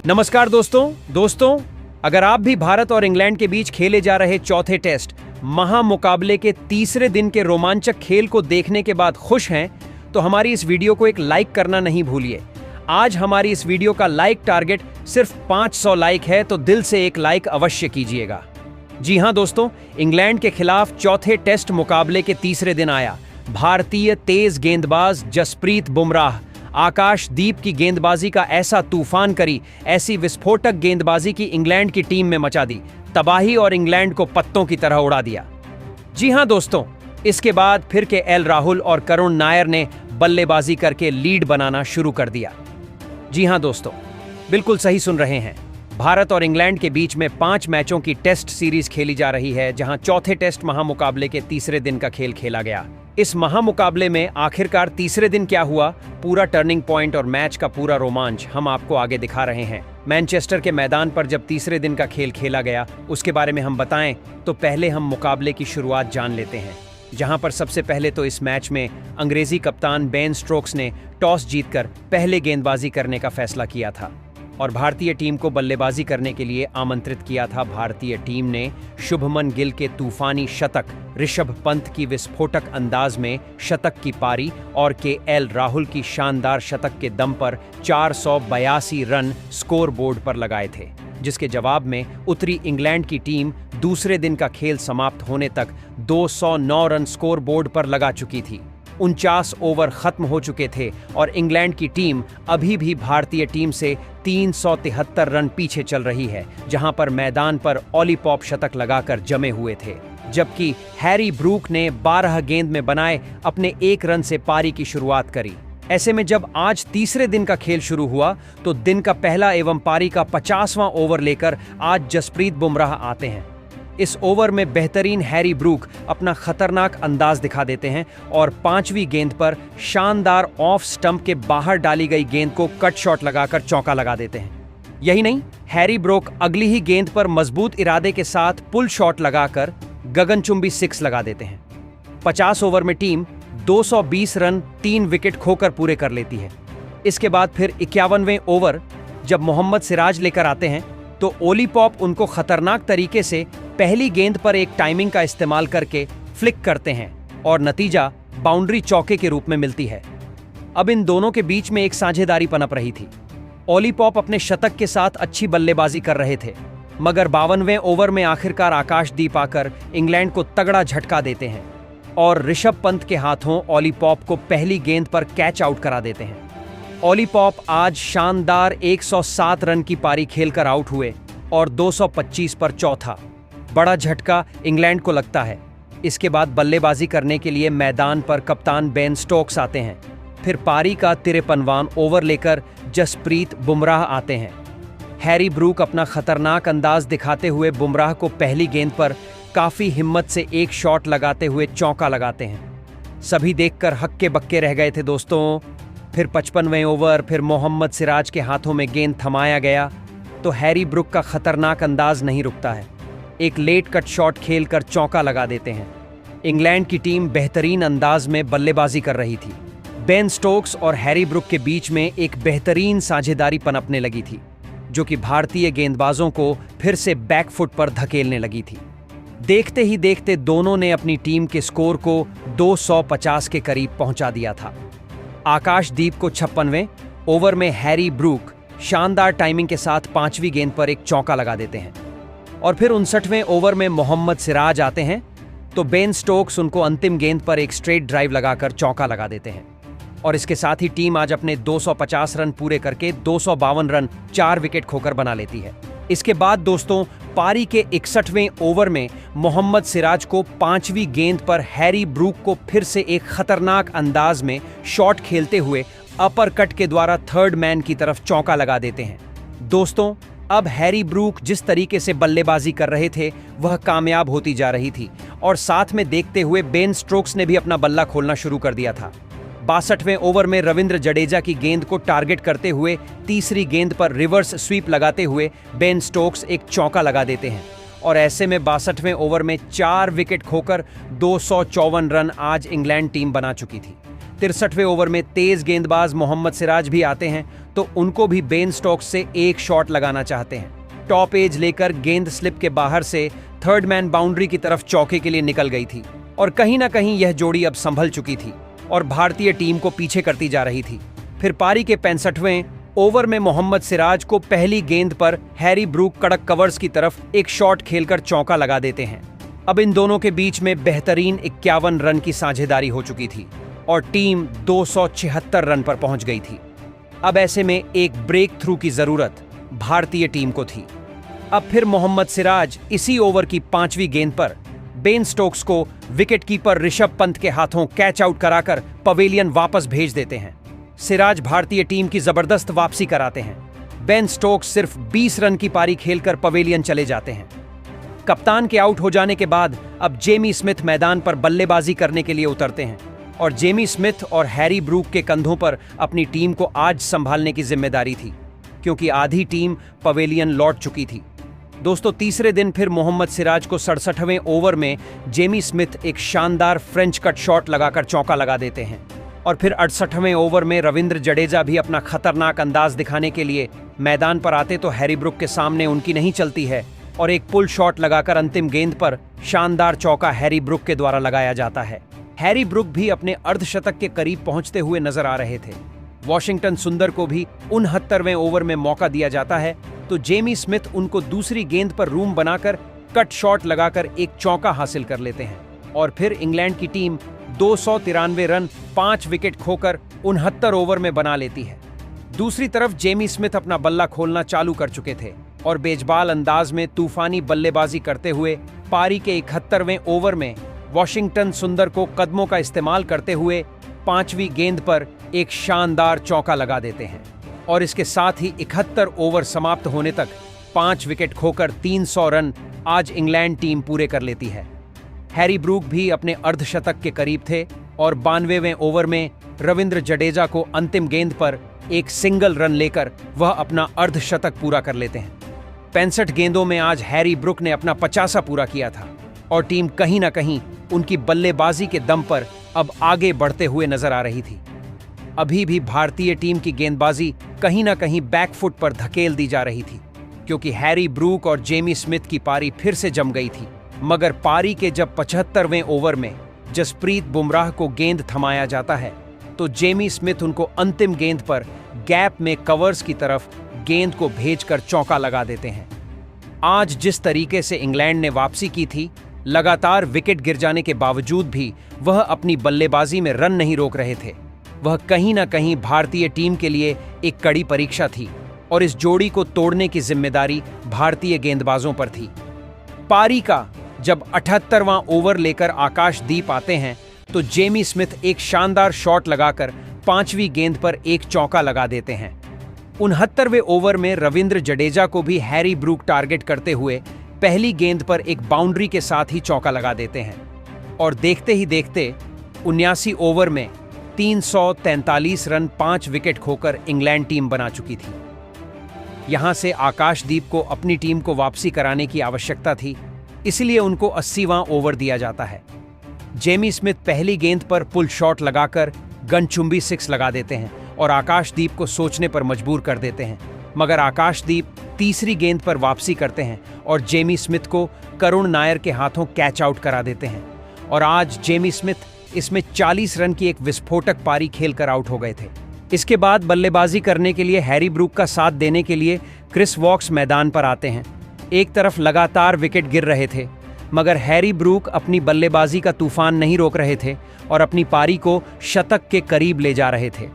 नमस्कार दोस्तों, अगर आप भी भारत और इंग्लैंड के बीच खेले जा रहे चौथे टेस्ट महामुकाबले के तीसरे दिन के रोमांचक खेल को देखने के बाद खुश हैं, तो हमारी इस वीडियो को एक लाइक करना नहीं भूलिए। आज हमारी इस वीडियो का लाइक टारगेट सिर्फ 500 लाइक है, तो दिल से एक लाइक अवश्य कीजिएगा। जी हां दोस्तों, इंग्लैंड के खिलाफ चौथे टेस्ट मुकाबले के तीसरे दिन आया। भारतीय तेज गेंदबाज जसप्रीत बुमराह आकाशदीप की गेंदबाजी का ऐसा तूफान करी, ऐसी विस्फोटक गेंदबाजी की इंग्लैंड की टीम में मचा दी तबाही और इंग्लैंड को पत्तों की तरह उड़ा दिया। जी हां दोस्तों, इसके बाद फिर के एल राहुल और करुण नायर ने बल्लेबाजी करके लीड बनाना शुरू कर दिया। जी हां दोस्तों, बिल्कुल सही सुन रहे हैं। भारत और इंग्लैंड के बीच में 5 मैचों की टेस्ट सीरीज खेली जा रही है, जहां चौथे टेस्ट महामुकाबले के तीसरे दिन का खेल खेला गया। इस महामुकाबले में आखिरकार तीसरे दिन क्या हुआ, पूरा टर्निंग पॉइंट और मैच का पूरा रोमांच हम आपको आगे दिखा रहे हैं। मैनचेस्टर के मैदान पर जब तीसरे दिन का खेल खेला गया, उसके बारे में हम बताएं तो पहले हम मुकाबले की शुरुआत जान लेते हैं, जहां पर सबसे पहले तो इस मैच में अंग्रेजी कप्तान बेन स्टोक्स ने टॉस जीतकर पहले गेंदबाजी करने का फैसला किया था और भारतीय टीम को बल्लेबाजी करने के लिए आमंत्रित किया था। भारतीय टीम ने शुभमन गिल के तूफानी शतक, ऋषभ पंत की विस्फोटक अंदाज में शतक की पारी और एल राहुल की शानदार शतक के दम पर 482 रन स्कोर बोर्ड पर लगाए थे, जिसके जवाब में उतरी इंग्लैंड की टीम दूसरे दिन का खेल समाप्त होने तक 209 रन स्कोर बोर्ड पर लगा चुकी थी। 49 ओवर खत्म हो चुके थे और इंग्लैंड की टीम अभी भी भारतीय टीम से 373 रन पीछे चल रही है, जहां पर मैदान पर ऑली पॉप शतक लगाकर जमे हुए थे, जबकि हैरी ब्रूक ने 12 गेंद में बनाए अपने 1 रन से पारी की शुरुआत करी। ऐसे में जब आज तीसरे दिन का खेल शुरू हुआ, तो दिन का पहला एवं पारी का 50वां ओवर लेकर आज जसप्रीत बुमराह आते हैं। इस ओवर में बेहतरीन हैरी ब्रूक अपना खतरनाक अंदाज दिखा देते हैं और 5वीं गेंद पर शानदार ऑफ स्टंप के बाहर डाली गई गेंद को कट शॉट लगाकर चौका लगा देते हैं। यही नहीं, हैरी ब्रूक अगली ही गेंद पर मजबूत इरादे के साथ पुल शॉट लगाकर गगनचुंबी 6 लगा देते हैं। 50 ओवर में टीम 220 रन 3 विकेट खोकर पूरे कर लेती है। इसके बाद फिर 51वें ओवर जब मोहम्मद सिराज लेकर आते हैं, तो ओली पॉप उनको खतरनाक तरीके से पहली गेंद पर एक टाइमिंग का इस्तेमाल करके फ्लिक करते हैं और नतीजा बाउंड्री चौके के रूप में मिलती है। अब इन दोनों के बीच में एक साझेदारी पनप रही थी। ओली पॉप अपने शतक के साथ अच्छी बल्लेबाजी कर रहे थे, मगर 52वें ओवर में आखिरकार आकाशदीप आकर इंग्लैंड को तगड़ा झटका देते हैं और ऋषभ पंत के हाथों ओली पॉप को पहली गेंद पर कैच आउट करा देते हैं। ओली पॉप आज शानदार 107 रन की पारी खेलकर आउट हुए और 225 पर चौथा। बड़ा झटका इंग्लैंड को लगता है। इसके बाद बल्लेबाजी करने के लिए मैदान पर कप्तान बेन स्टोक्स आते हैं। फिर पारी का 53वां ओवर लेकर जसप्रीत बुमराह आते हैं। हैरी ब्रूक अपना खतरनाक अंदाज दिखाते हुए बुमराह को पहली गेंद पर काफी हिम्मत से एक शॉट लगाते हुए चौका लगाते हैं। सभी देखकर हक्के बक्के रह गए थे दोस्तों। फिर 55वें ओवर फिर मोहम्मद सिराज के हाथों में गेंद थमाया गया, तो हैरी ब्रूक का खतरनाक अंदाज नहीं रुकता है। एक लेट कट शॉट खेलकर चौका लगा देते हैं। इंग्लैंड की टीम बेहतरीन अंदाज में बल्लेबाजी कर रही थी। बेन स्टोक्स और हैरी ब्रूक के बीच में एक बेहतरीन साझेदारी पनपने लगी थी, जो कि भारतीय गेंदबाजों को फिर से बैकफुट पर धकेलने लगी थी। देखते ही देखते दोनों ने अपनी टीम के स्कोर को 250 के करीब पहुंचा दिया था। आकाशदीप को 56वें ओवर में हैरी ब्रूक शानदार टाइमिंग के साथ 5वीं गेंद पर एक चौका लगा देते हैं और फिर 59वें ओवर में मोहम्मद सिराज आते हैं, तो बेन स्टोक्स उनको अंतिम गेंद पर एक स्ट्रेट ड्राइव लगाकर चौका लगा देते हैं और इसके साथ ही टीम आज अपने 250 रन पूरे करके 252 रन 4 विकेट खोकर बना लेती है। इसके बाद दोस्तों, पारी के 61वें ओवर में मोहम्मद सिराज को 5वीं गेंद पर हैरी ब्रूक को फिर से एक खतरनाक अंदाज में शॉट खेलते हुए अपर कट के द्वारा थर्ड मैन की तरफ चौका लगा देते हैं। दोस्तों, अब हैरी ब्रूक जिस तरीके से बल्लेबाजी कर रहे थे, वह कामयाब होती जा रही थी और साथ में देखते हुए बेन स्टोक्स ने भी अपना बल्ला खोलना शुरू कर दिया था। 62वें ओवर में रविंद्र जडेजा की गेंद को टारगेट करते हुए तीसरी गेंद पर रिवर्स स्वीप लगाते हुए बेन स्टोक्स एक चौका लगा देते हैं और ऐसे में 62वें ओवर में 4 विकेट खोकर 254 रन आज इंग्लैंड टीम बना चुकी थी। 63वें ओवर में तेज गेंदबाज मोहम्मद सिराज भी आते हैं, तो उनको भी बेन स्टोक्स से एक शॉट लगाना चाहते हैं। टॉप एज लेकर गेंद स्लिप के बाहर से थर्ड मैन बाउंड्री की तरफ चौके के लिए निकल गई थी और कहीं ना कहीं यह जोड़ी अब संभल चुकी थी और भारतीय टीम को पीछे करती जा रही थी। फिर पारी के 65वें ओवर में मोहम्मद सिराज को पहली गेंद पर हैरी ब्रूक कड़क कवर्स की तरफ एक शॉट खेलकर चौका लगा देते हैं। अब इन दोनों के बीच में बेहतरीन 51 रन की साझेदारी हो चुकी थी और टीम 276 रन पर पहुंच गई थी। अब ऐसे में एक ब्रेक थ्रू की जरूरत भारतीय टीम को थी। अब फिर मोहम्मद सिराज इसी ओवर की 5वीं गेंद पर बेन स्टोक्स को विकेटकीपर ऋषभ पंत के हाथों कैच आउट कराकर पवेलियन वापस भेज देते हैं। सिराज भारतीय टीम की जबरदस्त वापसी कराते हैं। बेन स्टोक्स सिर्फ 20 रन की पारी खेलकर पवेलियन चले जाते हैं। कप्तान के आउट हो जाने के बाद अब जेमी स्मिथ मैदान पर बल्लेबाजी करने के लिए उतरते हैं और जेमी स्मिथ और हैरी ब्रूक के कंधों पर अपनी टीम को आज संभालने की जिम्मेदारी थी, क्योंकि आधी टीम पवेलियन लौट चुकी थी। दोस्तों, तीसरे दिन फिर मोहम्मद सिराज को 67वें ओवर में जेमी स्मिथ एक शानदार फ्रेंच कट शॉट लगाकर चौका लगा देते हैं और फिर 68वें ओवर में रविंद्र जडेजा भी अपना खतरनाक अंदाज दिखाने के लिए मैदान पर आते तो हैरी ब्रूक के सामने उनकी नहीं चलती है और एक पुल शॉट लगाकर अंतिम गेंद पर शानदार चौका हैरी ब्रूक के द्वारा लगाया जाता है। हैरी ब्रूक भी अपने अर्धशतक के करीब पहुंचते हुए नजर आ रहे थे। वॉशिंगटन सुंदर को भी 69वें ओवर में मौका दिया जाता है तो जेमी स्मिथ उनको दूसरी गेंद पर रूम बनाकर कट शॉट लगाकर एक चौका हासिल कर लेते हैं और फिर इंग्लैंड की टीम 293 रन 5 विकेट खोकर 69 ओवर में बना लेती है। दूसरी तरफ जेमी स्मिथ अपना बल्ला खोलना चालू कर चुके थे और बेजबाल अंदाज में तूफानी बल्लेबाजी करते हुए पारी के 71वें ओवर में वॉशिंगटन सुंदर को कदमों का इस्तेमाल करते हुए 5वीं गेंद पर एक शानदार चौका लगा देते हैं और इसके साथ ही 71 ओवर समाप्त होने तक 5 विकेट खोकर 300 रन आज इंग्लैंड टीम पूरे कर लेती है। हैरी ब्रूक भी अपने अर्धशतक के करीब थे और 92वें ओवर में रविंद्र जडेजा को अंतिम गेंद पर एक सिंगल रन लेकर वह अपना अर्धशतक पूरा कर लेते हैं। 65 गेंदों में आज हैरी ब्रूक ने अपना 50 पूरा किया था और टीम कहीं ना कहीं उनकी बल्लेबाजी के दम पर अब आगे बढ़ते हुए नजर आ रही थी। अभी भी भारतीय टीम की गेंदबाजी कहीं ना कहीं बैकफुट पर धकेल दी जा रही थी, क्योंकि हैरी ब्रूक और जेमी स्मिथ की पारी फिर से जम गई थी। मगर पारी के जब 75वें ओवर में जसप्रीत बुमराह को गेंद थमाया जाता है तो जेमी स्मिथ उनको अंतिम गेंद पर गैप में कवर्स की तरफ गेंद को भेजकर चौका लगा देते हैं। आज जिस तरीके से इंग्लैंड ने वापसी की थी, लगातार विकेट गिर जाने के बावजूद भी वह अपनी बल्लेबाजी में रन नहीं रोक रहे थे। वह कहीं ना कहीं भारतीय टीम के लिए एक कड़ी परीक्षा थी और इस जोड़ी को तोड़ने की जिम्मेदारी भारतीय गेंदबाजों पर थी। पारी का जब 78वां ओवर लेकर आकाशदीप आते हैं तो जेमी स्मिथ एक शानदार शॉट लगाकर 5वीं गेंद पर एक चौका लगा देते हैं। 69वें ओवर में रविंद्र जडेजा को भी हैरी ब्रूक टारगेट करते हुए पहली गेंद पर एक बाउंड्री के साथ ही चौका लगा देते हैं और देखते ही देखते 79 ओवर में 343 रन 5 विकेट खोकर इंग्लैंड टीम बना चुकी थी। यहां से आकाशदीप को अपनी टीम को वापसी कराने की आवश्यकता थी, इसलिए उनको 80वां ओवर दिया जाता है। जेमी स्मिथ पहली गेंद पर पुल शॉट लगाकर गनचुंबी 6 लगा देते हैं और आकाशदीप को सोचने पर मजबूर कर देते हैं, मगर आकाशदीप तीसरी गेंद पर वापसी करते हैं और जेमी स्मिथ को करुण नायर के हाथों कैच आउट करा देते हैं और आज जेमी स्मिथ इसमें 40 रन की एक विस्फोटक पारी खेलकर आउट हो गए थे। इसके बाद बल्लेबाजी करने के लिए हैरी ब्रूक का साथ देने के लिए क्रिस वॉक्स मैदान पर आते हैं। एक तरफ लगातार विकेट गिर रहे थे, मगर हैरी ब्रूक अपनी बल्लेबाजी का तूफान नहीं रोक रहे थे और अपनी पारी को शतक के करीब ले जा रहे थे।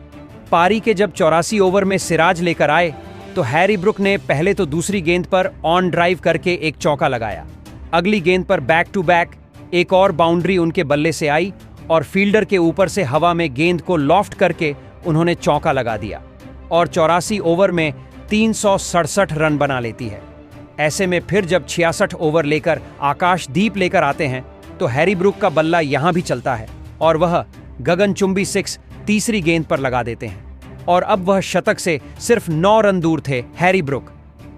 पारी के जब 84 ओवर में सिराज लेकर आए तो हैरी ब्रूक ने पहले तो दूसरी गेंद पर ऑन ड्राइव करके एक चौका लगाया। अगली गेंद पर बैक टू बैक एक और बाउंड्री उनके बल्ले से आई और फील्डर के ऊपर से हवा में गेंद को लॉफ्ट करके उन्होंने चौका लगा दिया और 84 ओवर में 367 रन बना लेती है। ऐसे में फिर जब 66 ओवर लेकर आकाशदीप लेकर आते हैं तो हैरी ब्रूक का बल्ला यहां भी चलता है और वह गगनचुंबी 6 तीसरी गेंद पर लगा देते हैं और अब वह शतक से सिर्फ 9 रन दूर थे हैरी ब्रूक।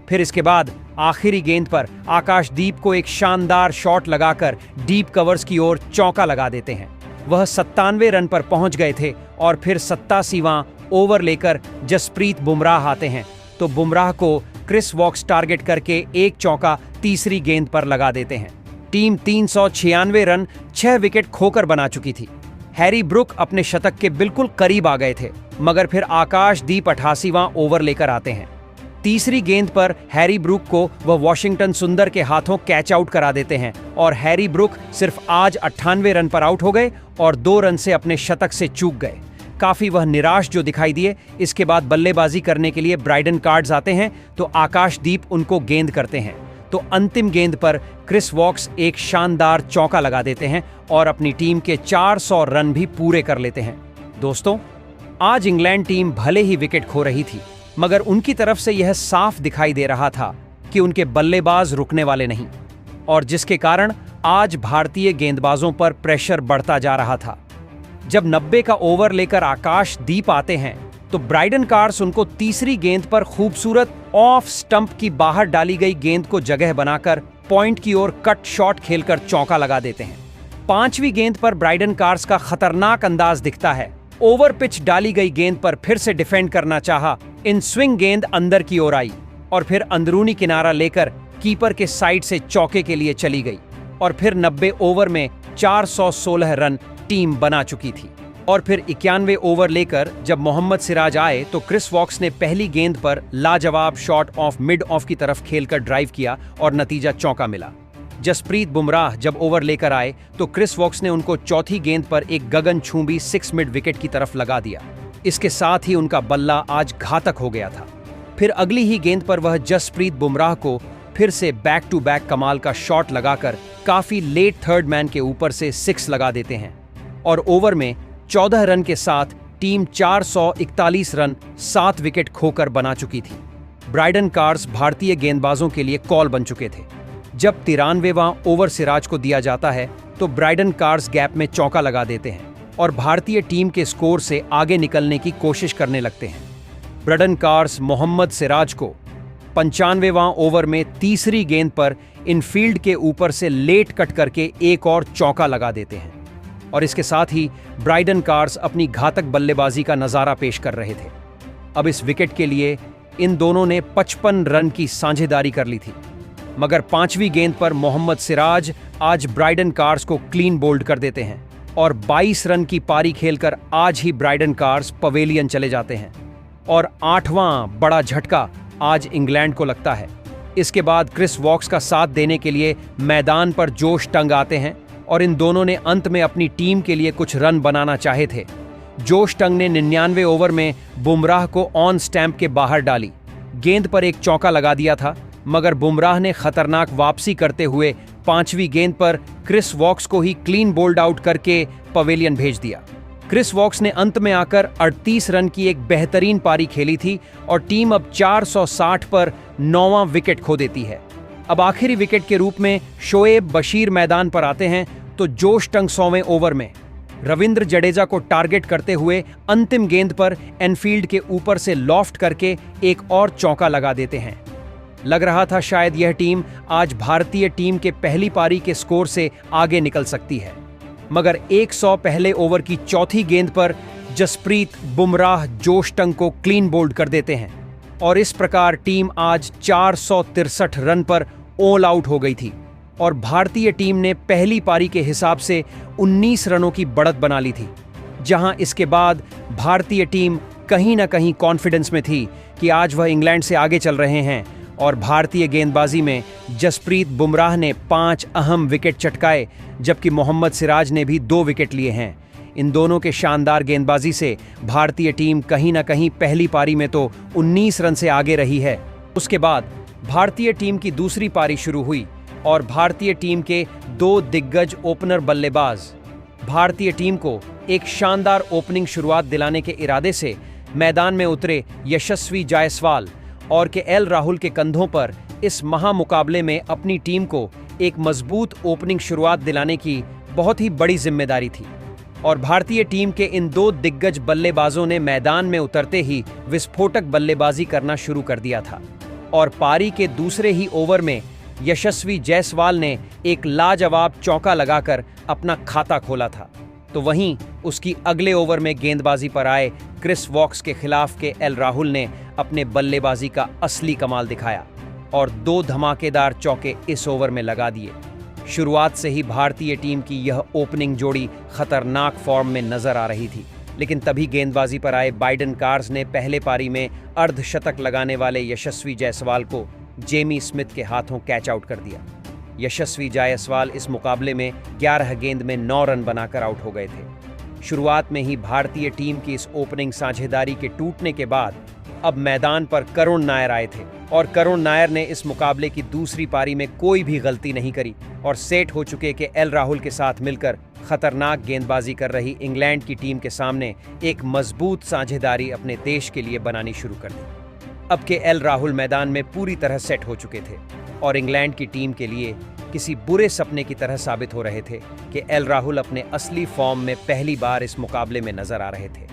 फिर इसके बाद आखिरी गेंद पर आकाशदीप को एक शानदार शॉट लगाकर डीप कवर्स की ओर चौका लगा देते हैं। वह 97 रन पर पहुंच गए थे और फिर 87वां ओवर लेकर जसप्रीत बुमराह आते हैं तो बुमराह को क्रिस वॉक्स टारगेट करके एक चौका तीसरी गेंद पर लगा देते हैं। टीम 396 रन 6 विकेट खोकर बना चुकी थी। हैरी ब्रुक अपने शतक के बिल्कुल करीब आ गए थे, मगर फिर आकाशदीप 88वां ओवर लेकर आते हैं। तीसरी गेंद पर हैरी ब्रुक को वह वॉशिंगटन सुंदर के हाथों कैच आउट करा देते हैं और हैरी ब्रुक सिर्फ आज 98 रन पर आउट हो गए और 2 रन से अपने शतक से चूक गए। काफी वह निराश जो दिखाई दिए। इसके बाद बल्लेबाजी करने के लिए ब्राइडन कार्ड्स आते हैं तो आकाशदीप उनको गेंद करते हैं तो अंतिम गेंद पर क्रिस वॉक्स एक शानदार चौका लगा देते हैं और अपनी टीम के 400 रन भी पूरे कर लेते हैं। दोस्तों, आज इंग्लैंड टीम भले ही विकेट खो रही थी, मगर उनकी तरफ से यह साफ दिखाई दे रहा था कि उनके बल्लेबाज रुकने वाले नहीं, और जिसके कारण आज भारतीय गेंदबाजों पर प्रेशर बढ़ता जा रहा था। जब 90 का ओवर लेकर आकाशदीप आते हैं तो ब्राइडन कार्स उनको तीसरी गेंद पर खूबसूरत ऑफ स्टंप की बाहर डाली गई गेंद को जगह बनाकर पॉइंट की ओर कट शॉट खेलकर चौका लगा देते हैं। 5वीं गेंद पर ब्राइडन कार्स का खतरनाक अंदाज दिखता है। ओवर पिच डाली गई गेंद पर फिर से डिफेंड करना चाहा, इन स्विंग गेंद अंदर की ओर आई और फिर अंदरूनी किनारा लेकर कीपर के साइड से चौके के लिए चली गई और फिर 90 ओवर में 416 रन टीम बना चुकी थी। और फिर 91 ओवर लेकर जब मोहम्मद सिराज आए तो क्रिस वॉक्स ने पहली गेंद पर लाजवाब शॉट ऑफ मिड ऑफ की तरफ खेलकर ड्राइव किया और नतीजा चौका मिला। जसप्रीत बुमराह जब ओवर लेकर आए तो क्रिस वॉक्स ने उनको चौथी गेंद पर एक गगनचुंबी 6 मिड विकेट की तरफ लगा दिया। इसके साथ ही उनका बल्ला आज घातक हो गया था। फिर अगली ही गेंद पर वह जसप्रीत बुमराह को फिर से बैक टू बैक कमाल का शॉट लगाकर काफी लेट थर्ड मैन के ऊपर से 6 लगा देते हैं और ओवर में 14 रन के साथ टीम 441 रन 7 विकेट खोकर बना चुकी थी। ब्राइडन कार्स भारतीय गेंदबाजों के लिए कॉल बन चुके थे। जब 93वां ओवर सिराज को दिया जाता है तो ब्राइडन कार्स गैप में चौका लगा देते हैं और भारतीय टीम के स्कोर से आगे निकलने की कोशिश करने लगते हैं। ब्राइडन कार्स मोहम्मद सिराज को 95वां ओवर में तीसरी गेंद पर इनफील्ड के ऊपर से लेट कट करके एक और चौका लगा देते हैं और इसके साथ ही ब्राइडन कार्स अपनी घातक बल्लेबाजी का नजारा पेश कर रहे थे। अब इस विकेट के लिए इन दोनों ने 55 रन की साझेदारी कर ली थी, मगर 5वीं गेंद पर मोहम्मद सिराज आज ब्राइडन कार्स को क्लीन बोल्ड कर देते हैं और 22 रन की पारी खेलकर आज ही ब्राइडन कार्स पवेलियन चले जाते हैं और 8वां बड़ा झटका आज इंग्लैंड को लगता है। इसके बाद क्रिस वॉक्स का साथ देने के लिए मैदान पर जोश टंग आते हैं और इन दोनों ने अंत में अपनी टीम के लिए कुछ रन बनाना चाहे थे। जोश टंग ने 99 ओवर में बुमराह को ऑन स्टैंप के बाहर डाली गेंद पर एक चौका लगा दिया था, मगर बुमराह ने खतरनाक वापसी करते हुए 5वीं गेंद पर क्रिस वॉक्स को ही क्लीन बोल्ड आउट करके पवेलियन भेज दिया। क्रिस वॉक्स ने अंत में आकर 38 रन की एक बेहतरीन पारी खेली थी और टीम अब 460 पर 9वां विकेट खो देती है। अब आखिरी विकेट के रूप में शोएब बशीर मैदान पर आते हैं तो जोश टंग 100वें ओवर में रविंद्र जडेजा को टारगेट करते हुए अंतिम गेंद पर एनफील्ड के ऊपर से लॉफ्ट करके एक और चौका लगा देते हैं। लग रहा था शायद यह टीम आज भारतीय टीम के पहली पारी के स्कोर से आगे निकल सकती है, मगर 100 पहले ओवर की चौथी गेंद पर जसप्रीत बुमराह जोश टंग को क्लीन बोल्ड कर देते हैं और इस प्रकार टीम आज 463 रन पर ऑल आउट हो गई थी और भारतीय टीम ने पहली पारी के हिसाब से 19 रनों की बढ़त बना ली थी। जहां इसके बाद भारतीय टीम कहीं ना कहीं कॉन्फिडेंस में थी कि आज वह इंग्लैंड से आगे चल रहे हैं और भारतीय गेंदबाजी में जसप्रीत बुमराह ने 5 अहम विकेट चटकाए, जबकि मोहम्मद सिराज ने भी 2 विकेट लिए हैं। इन दोनों के शानदार गेंदबाजी से भारतीय टीम कहीं ना कहीं पहली पारी में तो 19 रन से आगे रही है। उसके बाद भारतीय टीम की दूसरी पारी शुरू हुई और भारतीय टीम के 2 दिग्गज ओपनर बल्लेबाज भारतीय टीम को एक शानदार ओपनिंग शुरुआत दिलाने के इरादे से मैदान में उतरे यशस्वी जायसवाल और केएल राहुल के कंधों पर इस महामुकाबले में अपनी टीम को एक मजबूत ओपनिंग शुरुआत दिलाने की बहुत ही बड़ी जिम्मेदारी थी और भारतीय टीम के इन 2 दिग्गज बल्लेबाजों ने मैदान में उतरते ही विस्फोटक बल्लेबाजी करना शुरू कर दिया था और पारी के दूसरे ही ओवर में यशस्वी जायसवाल ने एक लाजवाब चौका लगाकर अपना खाता खोला था। तो वहीं उसकी अगले ओवर में गेंदबाजी पर आए क्रिस वॉक्स के खिलाफ के एल राहुल ने अपने बल्लेबाजी का असली कमाल दिखाया और 2 धमाकेदार चौके इस ओवर में लगा दिए। शुरुआत से ही भारतीय टीम की यह ओपनिंग जोड़ी खतरनाक फॉर्म में नजर आ रही थी, लेकिन तभी गेंदबाजी पर आए बाइडन कार्स ने पहले पारी में अर्धशतक लगाने वाले यशस्वी जायसवाल को जेमी स्मिथ के हाथों कैच आउट कर दिया। यशस्वी जायसवाल इस मुकाबले में 11 गेंद में 9 रन बनाकर आउट हो गए थे। शुरुआत में ही भारतीय टीम की इस ओपनिंग साझेदारी के टूटने के बाद अब मैदान पर करुण नायर आए थे और करुण नायर ने इस मुकाबले की दूसरी पारी में कोई भी गलती नहीं करी और सेट हो चुके के एल राहुल के साथ मिलकर खतरनाक गेंदबाजी कर रही इंग्लैंड की टीम के सामने एक मजबूत साझेदारी अपने देश के लिए बनानी शुरू कर दी। अब के एल राहुल मैदान में पूरी तरह सेट हो चुके थे और इंग्लैंड की टीम के लिए किसी बुरे सपने की तरह साबित हो रहे थे कि एल राहुल अपने असली फॉर्म में पहली बार इस मुकाबले में नजर आ रहे थे।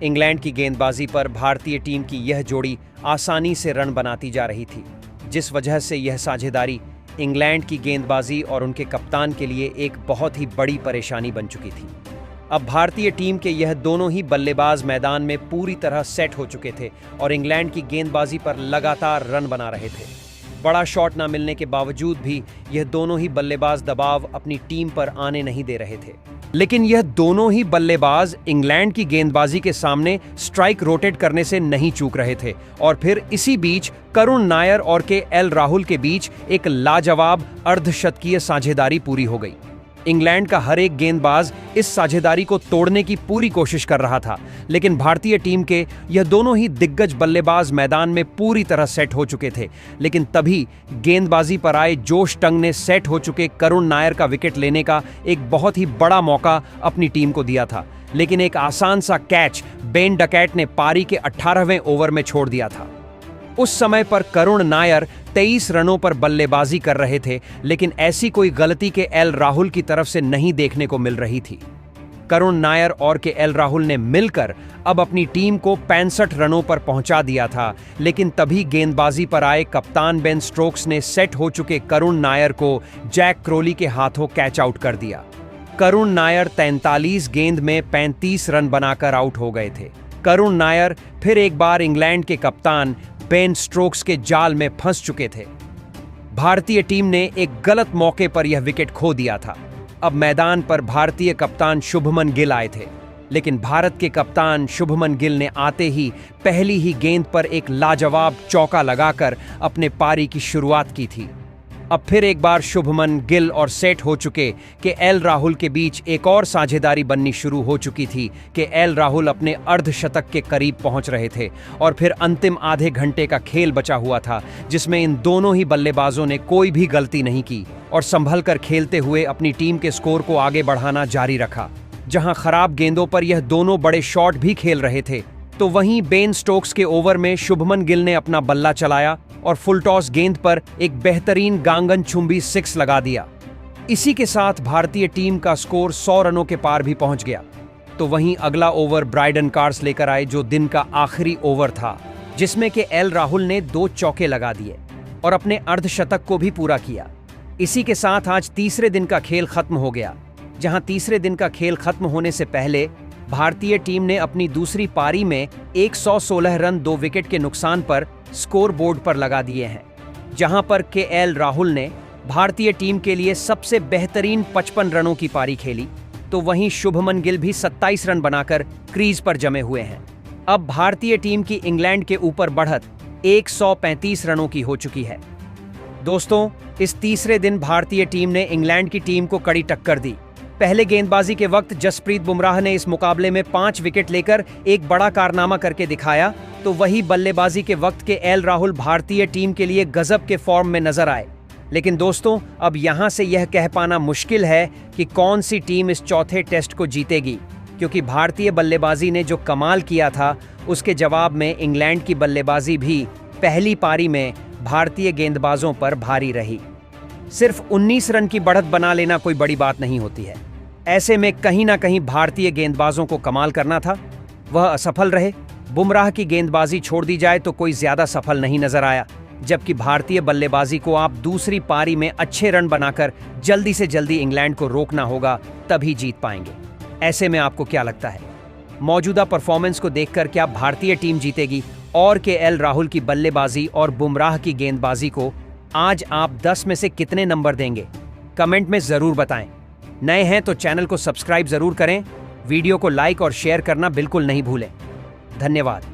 इंग्लैंड की गेंदबाजी पर भारतीय टीम की यह जोड़ी आसानी से रन बनाती जा रही थी, जिस वजह से यह साझेदारी इंग्लैंड की गेंदबाजी और उनके कप्तान के लिए एक बहुत ही बड़ी परेशानी बन चुकी थी। अब भारतीय टीम के यह दोनों ही बल्लेबाज मैदान में पूरी तरह सेट हो चुके थे और इंग्लैंड की गेंदबाजी पर लगातार रन बना रहे थे। बड़ा शॉट न मिलने के बावजूद भी यह दोनों ही बल्लेबाज दबाव अपनी टीम पर आने नहीं दे रहे थे, लेकिन यह दोनों ही बल्लेबाज इंग्लैंड की गेंदबाजी के सामने स्ट्राइक रोटेट करने से नहीं चूक रहे थे और फिर इसी बीच करुण नायर और के एल राहुल के बीच एक लाजवाब अर्धशतकीय साझेदारी पूरी हो गई। इंग्लैंड का हर एक गेंदबाज इस साझेदारी को तोड़ने की पूरी कोशिश कर रहा था, लेकिन भारतीय टीम के यह दोनों ही दिग्गज बल्लेबाज मैदान में पूरी तरह सेट हो चुके थे। लेकिन तभी गेंदबाजी पर आए जोश टंग ने सेट हो चुके करुण नायर का विकेट लेने का एक बहुत ही बड़ा मौका अपनी टीम को दिया था, लेकिन एक आसान सा कैच बेन डकैट ने पारी के 18वें ओवर में छोड़ दिया था। उस समय पर करुण नायर 23 रनों पर बल्लेबाजी कर रहे थे, लेकिन ऐसी कोई गलती के एल राहुल की तरफ से नहीं देखने को मिल रही थी। करुण नायर और के एल राहुल ने मिलकर अब अपनी टीम को 65 रनों पर पहुंचा दिया था, लेकिन तभी गेंदबाजी पर आए कप्तान बेन स्टोक्स ने सेट हो चुके करुण नायर को जैक क्रोली के हाथों कैच आउट कर दिया। करुण नायर 43 गेंद में 35 रन बनाकर आउट हो गए थे। करुण नायर फिर एक बार इंग्लैंड के कप्तान बेन स्टोक्स के जाल में फंस चुके थे। भारतीय टीम ने एक गलत मौके पर यह विकेट खो दिया था। अब मैदान पर भारतीय कप्तान शुभमन गिल आए थे, लेकिन भारत के कप्तान शुभमन गिल ने आते ही पहली ही गेंद पर एक लाजवाब चौका लगाकर अपने पारी की शुरुआत की थी। अब फिर एक बार शुभमन गिल और सेट हो चुके कि एल राहुल के बीच एक और साझेदारी बननी शुरू हो चुकी थी कि एल राहुल अपने अर्धशतक के करीब पहुंच रहे थे और फिर अंतिम आधे घंटे का खेल बचा हुआ था, जिसमें इन दोनों ही बल्लेबाजों ने कोई भी गलती नहीं की और संभल कर खेलते हुए अपनी टीम के स्कोर को आगे बढ़ाना जारी रखा। जहां खराब गेंदों पर यह दोनों बड़े शॉट भी खेल रहे थे, तो वहीं बेन स्टोक्स के ओवर में शुभमन गिल ने अपना बल्ला चलाया और फुल टॉस गेंद पर एक बेहतरीन गांगन चुंबी 6 लगा दिया। इसी के साथ भारतीय टीम का स्कोर 100 रनों के पार भी पहुंच गया। तो वहीं अगला ओवर बाइडन कार्स लेकर आए, जो दिन का आखिरी ओवर था, जिसमें के एल राहुल ने 2 चौके लगा दिए और अपने अर्धशतक को भी पूरा किया। इसी के साथ आज तीसरे दिन का खेल खत्म हो गया, जहां तीसरे दिन का खेल खत्म होने से पहले भारतीय टीम ने अपनी दूसरी पारी में 116 रन 2 विकेट के नुकसान पर स्कोर बोर्ड पर लगा दिए हैं, जहां पर के एल राहुल ने भारतीय टीम के लिए सबसे बेहतरीन 55 रनों की पारी खेली, तो वहीं शुभमन गिल भी 27 रन बनाकर क्रीज पर जमे हुए हैं। अब भारतीय टीम की इंग्लैंड के ऊपर बढ़त 135 रनों की हो चुकी है। दोस्तों, इस तीसरे दिन भारतीय टीम ने इंग्लैंड की टीम को कड़ी टक्कर दी। पहले गेंदबाजी के वक्त जसप्रीत बुमराह ने इस मुकाबले में 5 विकेट लेकर एक बड़ा कारनामा करके दिखाया, तो वही बल्लेबाजी के वक्त के एल राहुल भारतीय टीम के लिए गजब के फॉर्म में नजर आए। लेकिन दोस्तों, अब यहां से यह कह पाना मुश्किल है कि कौन सी टीम इस चौथे टेस्ट को जीतेगी, क्योंकि भारतीय बल्लेबाजी ने जो कमाल किया था, उसके जवाब में इंग्लैंड की बल्लेबाजी भी पहली पारी में भारतीय गेंदबाजों पर भारी रही। सिर्फ 19 रन की बढ़त बना लेना कोई बड़ी बात नहीं होती है। ऐसे में कहीं ना कहीं भारतीय गेंदबाजों को कमाल करना था, वह असफल रहे। बुमराह की गेंदबाजी छोड़ दी जाए तो कोई ज्यादा सफल नहीं नजर आया, जबकि भारतीय बल्लेबाजी को आप दूसरी पारी में अच्छे रन बनाकर जल्दी से जल्दी इंग्लैंड को रोकना होगा, तभी जीत पाएंगे। ऐसे में आपको क्या लगता है, मौजूदा परफॉर्मेंस को देखकर क्या भारतीय टीम जीतेगी और केएल राहुल की बल्लेबाजी और बुमराह की गेंदबाजी को आज आप 10 में से कितने नंबर देंगे? कमेंट में जरूर बताएं। नए हैं तो चैनल को सब्सक्राइब जरूर करें, वीडियो को लाइक और शेयर करना बिल्कुल नहीं भूलें। धन्यवाद।